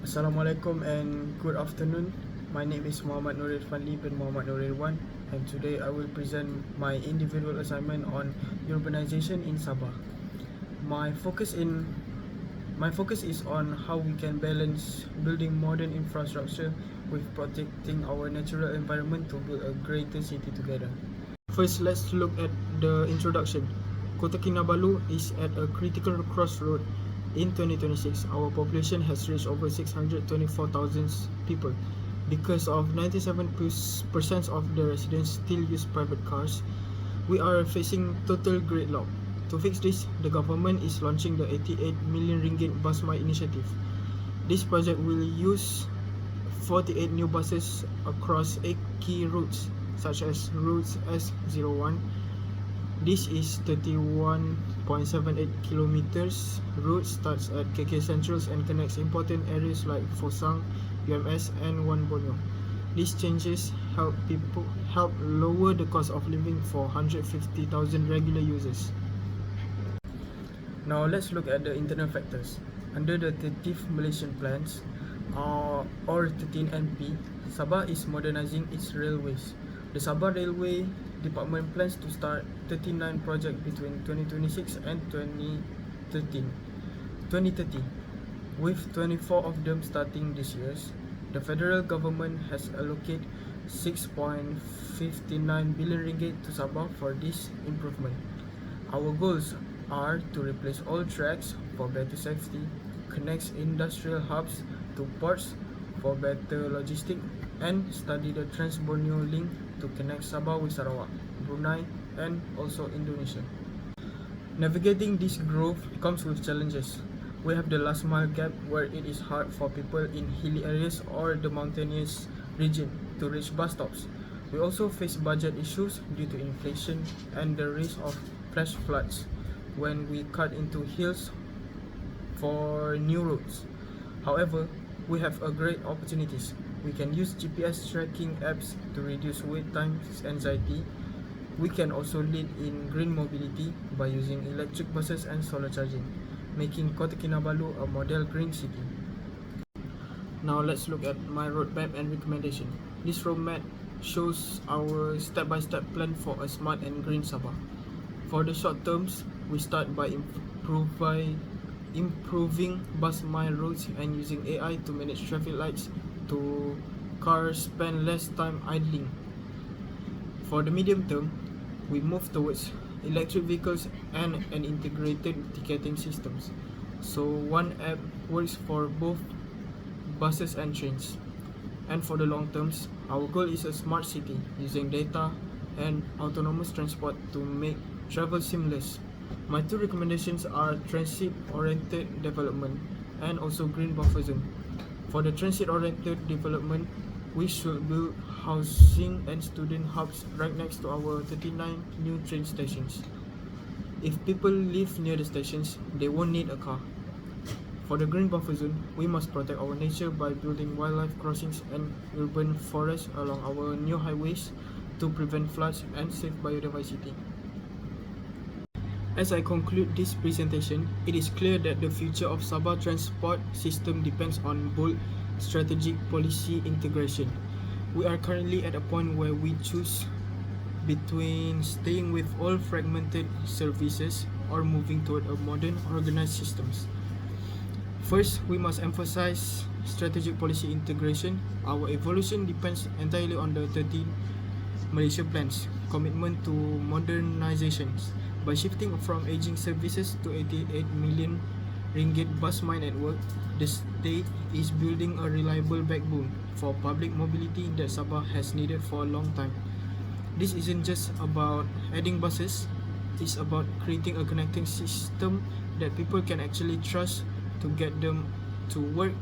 Assalamualaikum and good afternoon. My name is Muhammad Nuril Fanli bin Muhammad Nuril 1, and today I will present my individual assignment on urbanization in Sabah. My focus in my focus is on how we can balance building modern infrastructure with protecting our natural environment to build a greater city together. First, let's look at the introduction. Kota Kinabalu is at a critical crossroad. In 2026, our population has reached over 624,000 people. Because of 97% of the residents still use private cars, we are facing total gridlock. To fix this, the government is launching the 88 million ringgit Busmy initiative. This project will use 48 new buses across 8 key routes, such as routes S01. This is 31.78 kilometers. Route starts at KK Centrals and connects important areas like Fosang, UMS, and Wan Borneo. These changes help lower the cost of living for 150,000 regular users. Now let's look at the internal factors. Under the 13th Malaysian Plans, or 13NP, Sabah is modernizing its railways. The Sabah Railway Department plans to start 39 projects between 2026 and 2030, with 24 of them starting this year. The federal government has allocated 6.59 billion ringgit to Sabah for this improvement. Our goals are to replace all tracks for better safety, connect industrial hubs to ports for better logistics, and study the Trans-Borneo link to connect Sabah with Sarawak, Brunei, and also Indonesia. Navigating this growth comes with challenges. We have the last mile gap, where it is hard for people in hilly areas or the mountainous region to reach bus stops. We also face budget issues due to inflation and the risk of flash floods when we cut into hills for new roads. However, we have a great opportunities. We can use GPS tracking apps to reduce wait times anxiety. We can also lead in green mobility by using electric buses and solar charging, making Kota Kinabalu a model green city. Now let's look at my roadmap and recommendation. This roadmap shows our step-by-step plan for a smart and green Sabah. For the short terms, we start by improving bus mile routes and using AI to manage traffic lights to cars spend less time idling. For the medium term, we move towards electric vehicles and an integrated ticketing systems. So one app works for both buses and trains. And for the long terms, our goal is a smart city using data and autonomous transport to make travel seamless. My two recommendations are transit-oriented development and also green buffer zone. For the transit-oriented development, we should build housing and student hubs right next to our 39 new train stations. If people live near the stations, they won't need a car. For the green buffer zone, we must protect our nature by building wildlife crossings and urban forests along our new highways to prevent floods and save biodiversity. As I conclude this presentation, it is clear that the future of Sabah transport system depends on bold strategic policy integration. We are currently at a point where we choose between staying with all fragmented services or moving toward a modern, organized systems. First, we must emphasize strategic policy integration. Our evolution depends entirely on the 13 Malaysia Plans commitment to modernizations. By shifting from aging services to 88 million ringgit bus mile network, the state is building a reliable backbone for public mobility that Sabah has needed for a long time. This isn't just about adding buses, it's about creating a connecting system that people can actually trust to get them to work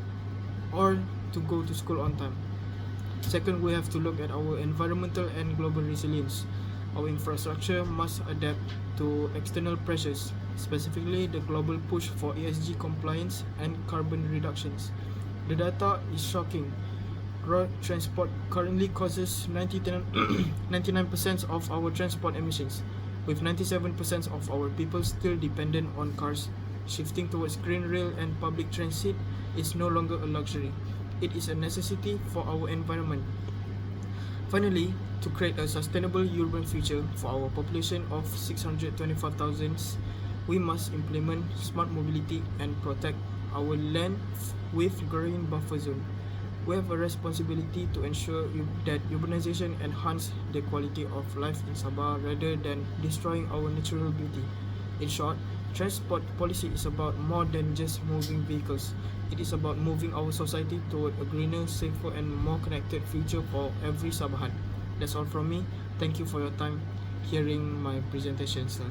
or to go to school on time. Second, we have to look at our environmental and global resilience. Our infrastructure must adapt to external pressures, specifically the global push for ESG compliance and carbon reductions. The data is shocking. Road transport currently causes 99% of our transport emissions, with 97% of our people still dependent on cars. Shifting towards green rail and public transit is no longer a luxury. It is a necessity for our environment. Finally, to create a sustainable urban future for our population of 625,000, we must implement smart mobility and protect our land with green buffer zone. We have a responsibility to ensure that urbanization enhances the quality of life in Sabah rather than destroying our natural beauty. In short, transport policy is about more than just moving vehicles. It is about moving our society toward a greener, safer, and more connected future for every Sabahan. That's all from me. Thank you for your time hearing my presentation, sir.